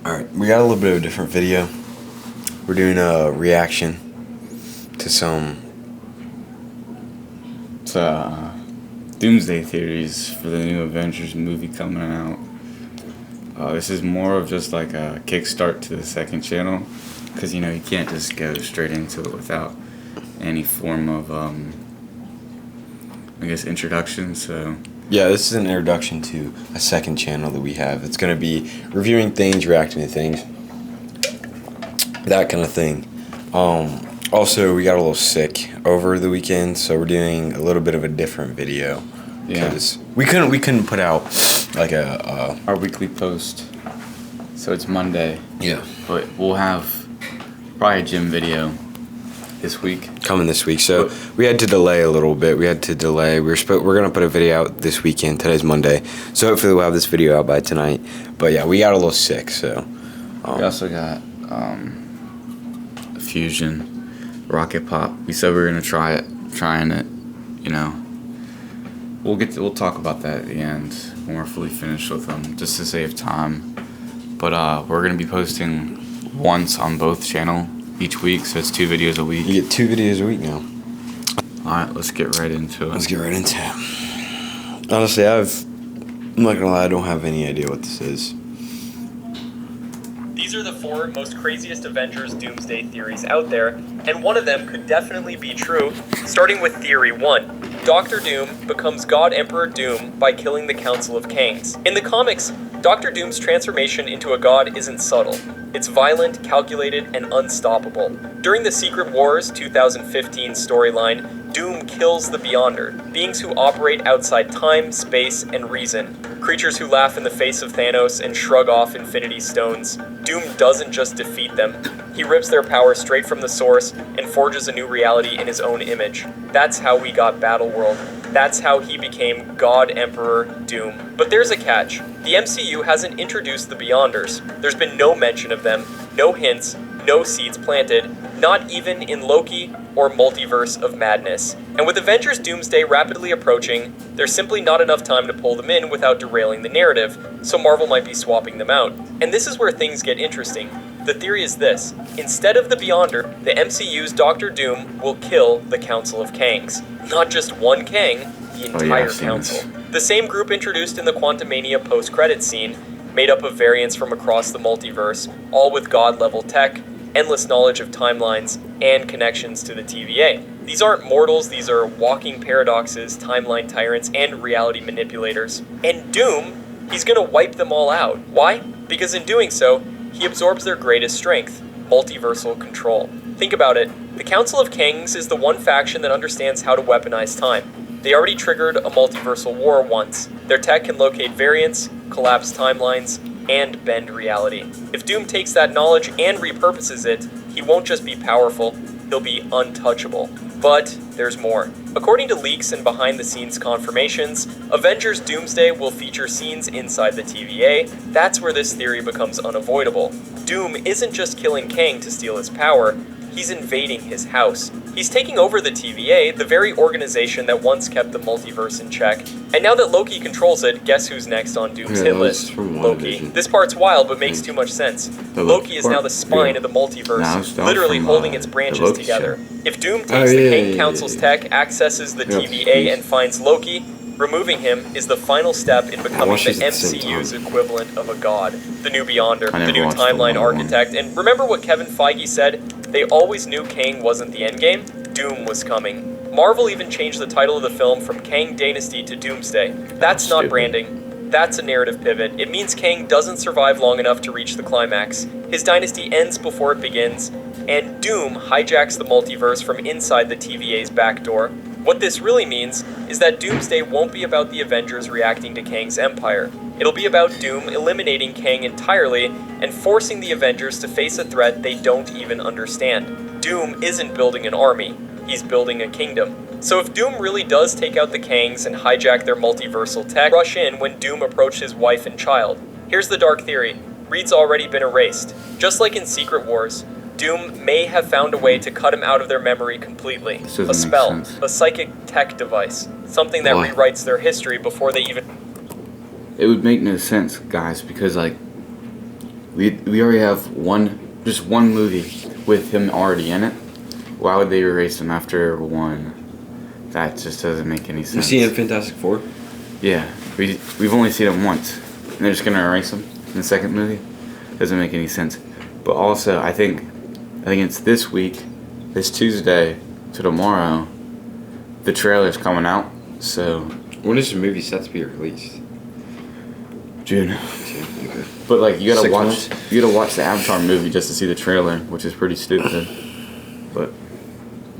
Alright, we got a little bit of a different video. We're doing a reaction to some doomsday theories for the new Avengers movie coming out. This is more of just like a kickstart to the second channel, because you can't just go straight into it without any form of introduction. So yeah, this is an introduction to a second channel that we have. It's going to be reviewing things, reacting to things, that kind of thing. Also, we got a little sick over the weekend, so we're doing a little bit of a different video. Yeah, because we couldn't put out like our weekly post. So it's Monday. Yeah, but we'll have probably a gym video this week. Coming this week. So we had to delay a little bit. We're gonna put a video out this weekend. Today's Monday, so hopefully we'll have this video out by tonight. But yeah, we got a little sick. So we also got Fusion, Rocket Pop. We said we were gonna trying it. We'll talk about that at the end when we're fully finished with them, just to save time. But we're gonna be posting once on both channel each week, so it's 2 videos a week. You get 2 videos a week now. Alright, let's get right into it. Honestly, I'm not gonna lie, I don't have any idea what this is. These are the 4 most craziest Avengers doomsday theories out there, and one of them could definitely be true, starting with Theory 1. Doctor Doom becomes God Emperor Doom by killing the Council of Kangs. In the comics, Doctor Doom's transformation into a god isn't subtle. It's violent, calculated, and unstoppable. During the Secret Wars 2015 storyline, Doom kills the Beyonder, beings who operate outside time, space, and reason. Creatures who laugh in the face of Thanos and shrug off Infinity Stones. Doom doesn't just defeat them. He rips their power straight from the source and forges a new reality in his own image. That's how we got Battleworld. That's how he became God Emperor Doom. But there's a catch. The MCU hasn't introduced the Beyonders. There's been no mention of them, no hints, no seeds planted, not even in Loki or Multiverse of Madness. And with Avengers Doomsday rapidly approaching, there's simply not enough time to pull them in without derailing the narrative, so Marvel might be swapping them out. And this is where things get interesting. The theory is this: instead of the Beyonder, the MCU's Doctor Doom will kill the Council of Kangs. Not just one Kang, the entire council. The same group introduced in the Quantumania post-credits scene, made up of variants from across the multiverse, all with god-level tech, endless knowledge of timelines, and connections to the TVA. These aren't mortals, these are walking paradoxes, timeline tyrants, and reality manipulators. And Doom, he's gonna wipe them all out. Why? Because in doing so, he absorbs their greatest strength, multiversal control. Think about it, the Council of Kangs is the one faction that understands how to weaponize time. They already triggered a multiversal war once. Their tech can locate variants, collapse timelines, and bend reality. If Doom takes that knowledge and repurposes it, he won't just be powerful, he'll be untouchable. But there's more. According to leaks and behind-the-scenes confirmations, Avengers Doomsday will feature scenes inside the TVA. That's where this theory becomes unavoidable. Doom isn't just killing Kang to steal his power, he's invading his house. He's taking over the TVA, the very organization that once kept the multiverse in check. And now that Loki controls it, guess who's next on Doom's hit list? Loki. This part's wild, but makes too much sense. Loki is now the spine of the multiverse, literally holding its branches together. If Doom takes the Kang Council's tech, accesses the TVA, and finds Loki, removing him is the final step in becoming the MCU's equivalent of a god. The new Beyonder, the new timeline architect, and remember what Kevin Feige said? They always knew Kang wasn't the endgame, Doom was coming. Marvel even changed the title of the film from Kang Dynasty to Doomsday. That's not branding. That's a narrative pivot. It means Kang doesn't survive long enough to reach the climax. His dynasty ends before it begins, and Doom hijacks the multiverse from inside the TVA's back door. What this really means is that Doomsday won't be about the Avengers reacting to Kang's empire. It'll be about Doom eliminating Kang entirely and forcing the Avengers to face a threat they don't even understand. Doom isn't building an army, he's building a kingdom. So if Doom really does take out the Kangs and hijack their multiversal tech, rush in when Doom approached his wife and child. Here's the dark theory. Reed's already been erased. Just like in Secret Wars, Doom may have found a way to cut him out of their memory completely. A spell, a psychic tech device, something that rewrites their history before they even... It would make no sense, guys, because, like, We already have just one movie with him already in it. Why would they erase him after one? That just doesn't make any sense. You see in Fantastic Four? Yeah, we've only seen him once, and they're just gonna erase him in the second movie. Doesn't make any sense. But also, I think it's this week, this Tuesday to tomorrow. The trailer's coming out, so When is the movie set to be released? June. Okay. But like you gotta 6 watch months? the Avatar movie just to see the trailer, which is pretty stupid. But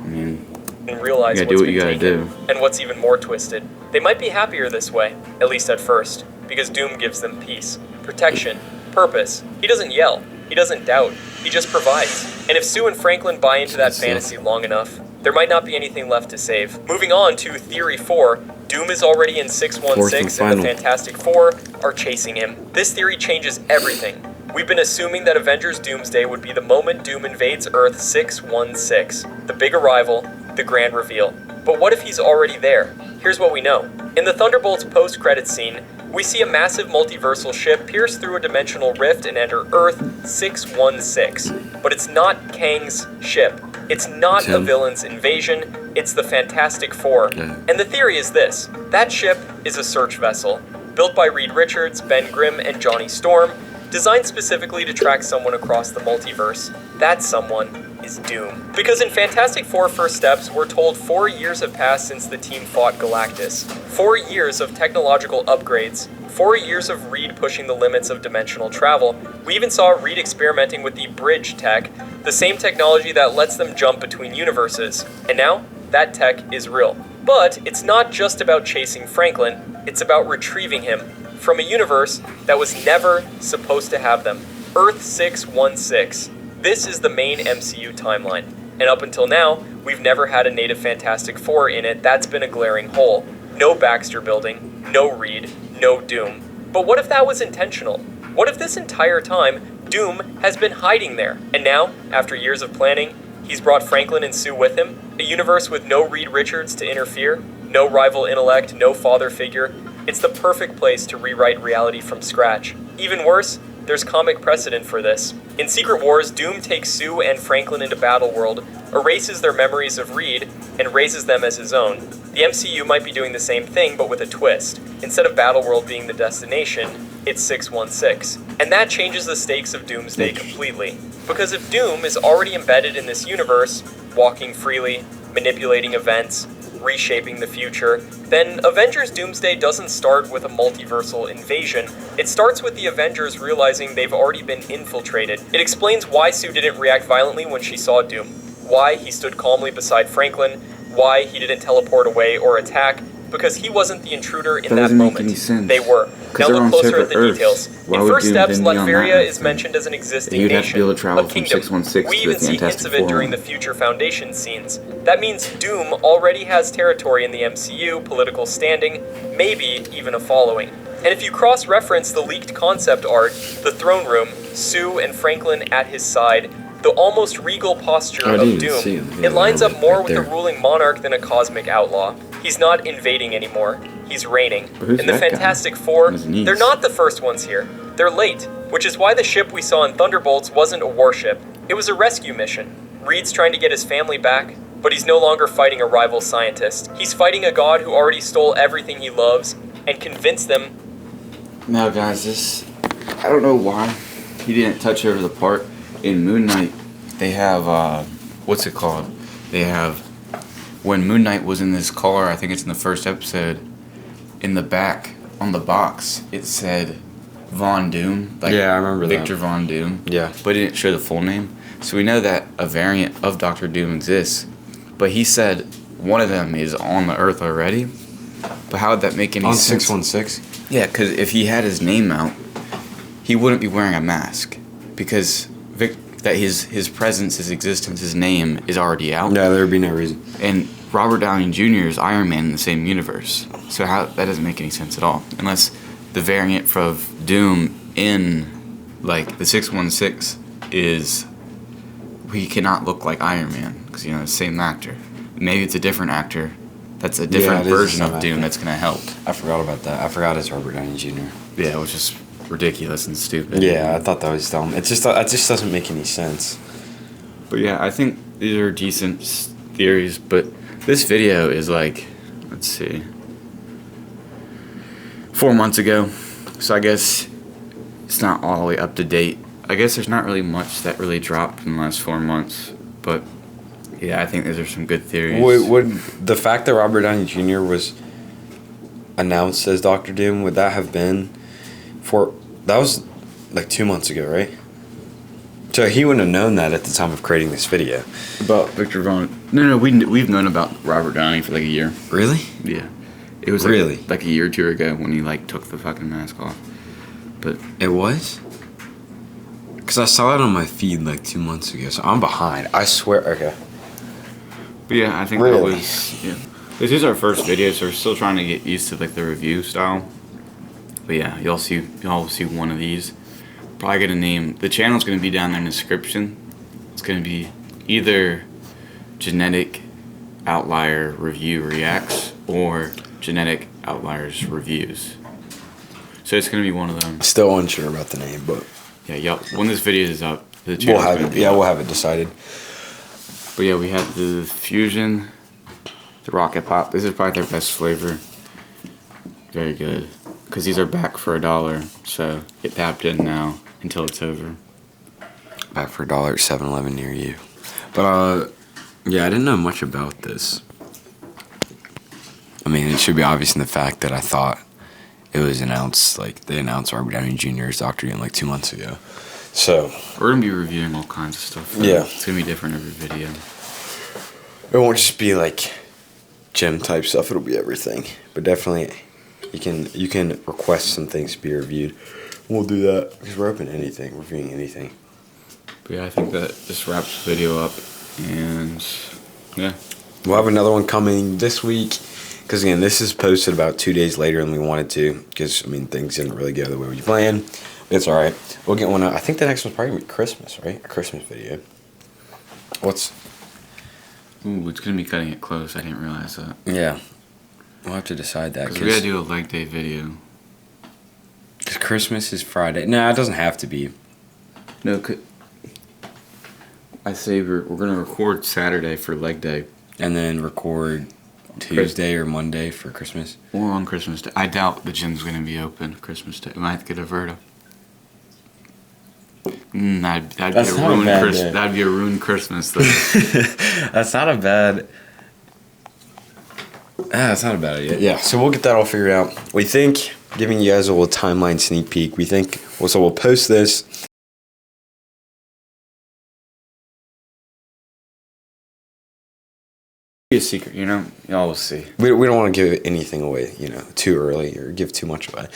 I mean, And realize you gotta what's do what been you gotta taken. do. And what's even more twisted, they might be happier this way, at least at first, because Doom gives them peace, protection, purpose. He doesn't yell, he doesn't doubt, he just provides. And if Sue and Franklin buy into that fantasy long enough, there might not be anything left to save. Moving on to Theory 4, Doom is already in 616 and the Fantastic Four are chasing him. This theory changes everything. We've been assuming that Avengers Doomsday would be the moment Doom invades Earth 616, the big arrival, the grand reveal. But what if he's already there? Here's what we know. In the Thunderbolts post-credits scene, we see a massive multiversal ship pierce through a dimensional rift and enter Earth 616. But it's not Kang's ship. It's not a villain's invasion, it's the Fantastic Four. And the theory is this: that ship is a search vessel, built by Reed Richards, Ben Grimm, and Johnny Storm, designed specifically to track someone across the multiverse. That someone is Doom. Because in Fantastic Four First Steps, we're told 4 years have passed since the team fought Galactus. 4 years of technological upgrades. 4 years of Reed pushing the limits of dimensional travel. We even saw Reed experimenting with the bridge tech, the same technology that lets them jump between universes. And now, that tech is real. But it's not just about chasing Franklin, it's about retrieving him from a universe that was never supposed to have them. Earth 616. This is the main MCU timeline. And up until now, we've never had a native Fantastic Four in it. That's been a glaring hole. No Baxter Building, no Reed, no Doom. But what if that was intentional? What if this entire time, Doom has been hiding there? And now, after years of planning, he's brought Franklin and Sue with him? A universe with no Reed Richards to interfere? No rival intellect, no father figure? It's the perfect place to rewrite reality from scratch. Even worse, there's comic precedent for this. In Secret Wars, Doom takes Sue and Franklin into Battleworld, erases their memories of Reed, and raises them as his own. The MCU might be doing the same thing, but with a twist. Instead of Battleworld being the destination, it's 616. And that changes the stakes of Doomsday completely. Because if Doom is already embedded in this universe, walking freely, manipulating events, reshaping the future, then Avengers Doomsday doesn't start with a multiversal invasion. It starts with the Avengers realizing they've already been infiltrated. It explains why Sue didn't react violently when she saw Doom, why he stood calmly beside Franklin, why he didn't teleport away or attack, because he wasn't the intruder in that moment. They were. Now look closer at the details. In First Steps, Latveria is mentioned as an existing nation, a kingdom. We even see hints of it during the future Foundation scenes. That means Doom already has territory in the MCU, political standing, maybe even a following. And if you cross-reference the leaked concept art, the throne room, Sue and Franklin at his side, the almost regal posture of Doom, it lines up more with the ruling monarch than a cosmic outlaw. He's not invading anymore. He's reigning. And the Fantastic Four, they're not the first ones here. They're late, which is why the ship we saw in Thunderbolts wasn't a warship. It was a rescue mission. Reed's trying to get his family back, but he's no longer fighting a rival scientist. He's fighting a god who already stole everything he loves and convinced them. Now, guys, I don't know why he didn't touch over the part in Moon Knight. They have, what's it called? They have, when Moon Knight was in this car, I think it's in the first episode, in the back, on the box, it said Von Doom. Like yeah, I remember Victor that. Von Doom. Yeah. But it didn't show the full name. So we know that a variant of Doctor Doom exists. But he said one of them is on the Earth already. But how would that make any sense? On 616? Yeah, because if he had his name out, he wouldn't be wearing a mask. Because that his presence, his existence, his name is already out. Yeah, there would be no reason. And Robert Downey Jr. is Iron Man in the same universe. So that doesn't make any sense at all. Unless the variant of Doom in, like, the 616 is, he cannot look like Iron Man. Because, the same actor. Maybe it's a different actor. That's a different version of Doom that's going to help. I forgot about that. I forgot it's Robert Downey Jr. Yeah, which is ridiculous and stupid. Yeah, I thought that was dumb. It just doesn't make any sense. But yeah, I think these are decent theories. But this video is like, let's see, 4 months ago. So I guess it's not all the way up to date. I guess there's not really much that really dropped in the last 4 months. But yeah, I think these are some good theories. Would the fact that Robert Downey Jr. was announced as Doctor Doom, would that have been that was like 2 months ago, right? So he wouldn't have known that at the time of creating this video. About Victor Von... No, we've known about Robert Downey for like a year. Really? Yeah. It was really like a year or two ago when he like took the fucking mask off. But it was? Because I saw it on my feed like 2 months ago, so I'm behind. I swear. Okay. But yeah, I think really? that was... Yeah. This is our first video, so we're still trying to get used to like the review style. But yeah, y'all will see one of these. Probably gonna name the channel's gonna be down there in the description. It's gonna be either Genetic Outlier Review Reacts or Genetic Outliers Reviews. So it's gonna be one of them. Still unsure about the name, but yeah, y'all. When this video is up, the channel's we'll have it. Yeah, we'll have it decided. But yeah, we have the Fusion, the Rocket Pop. This is probably their best flavor. Very good. Because these are back for $1, so get tapped in now until it's over. Back for $1 at 7-Eleven near you. But, yeah, I didn't know much about this. I mean, it should be obvious in the fact that I thought it was announced, like, they announced Robert Downey Jr. as Dr. Doom like 2 months ago. So. We're going to be reviewing all kinds of stuff. Yeah. It's going to be different every video. It won't just be, like, gym type stuff. It'll be everything. But definitely... You can request some things to be reviewed. We'll do that because we're open to anything, reviewing anything. But yeah, I think that just wraps the video up, and yeah, we'll have another one coming this week. Because again, this is posted about 2 days later than we wanted to. Because I mean, things didn't really go the way we planned. It's all right. We'll get one. I think the next one's probably gonna be Christmas, right? A Christmas video. Ooh, it's gonna be cutting it close. I didn't realize that. Yeah. We'll have to decide that. Because we gotta do a leg day video. Because Christmas is Friday. No, it doesn't have to be. No, I say we're gonna record Saturday for leg day. And then record Tuesday or Monday for Christmas. Or on Christmas Day. I doubt the gym's gonna be open Christmas Day. We might have to get a Verta. That'd be a ruined Christmas though. That's not a bad... that's not a bad idea. Yeah, so we'll get that all figured out. We think, giving you guys a little timeline sneak peek, so we'll post this. Be a secret, you know? Y'all will see. We don't want to give anything away, too early or give too much away.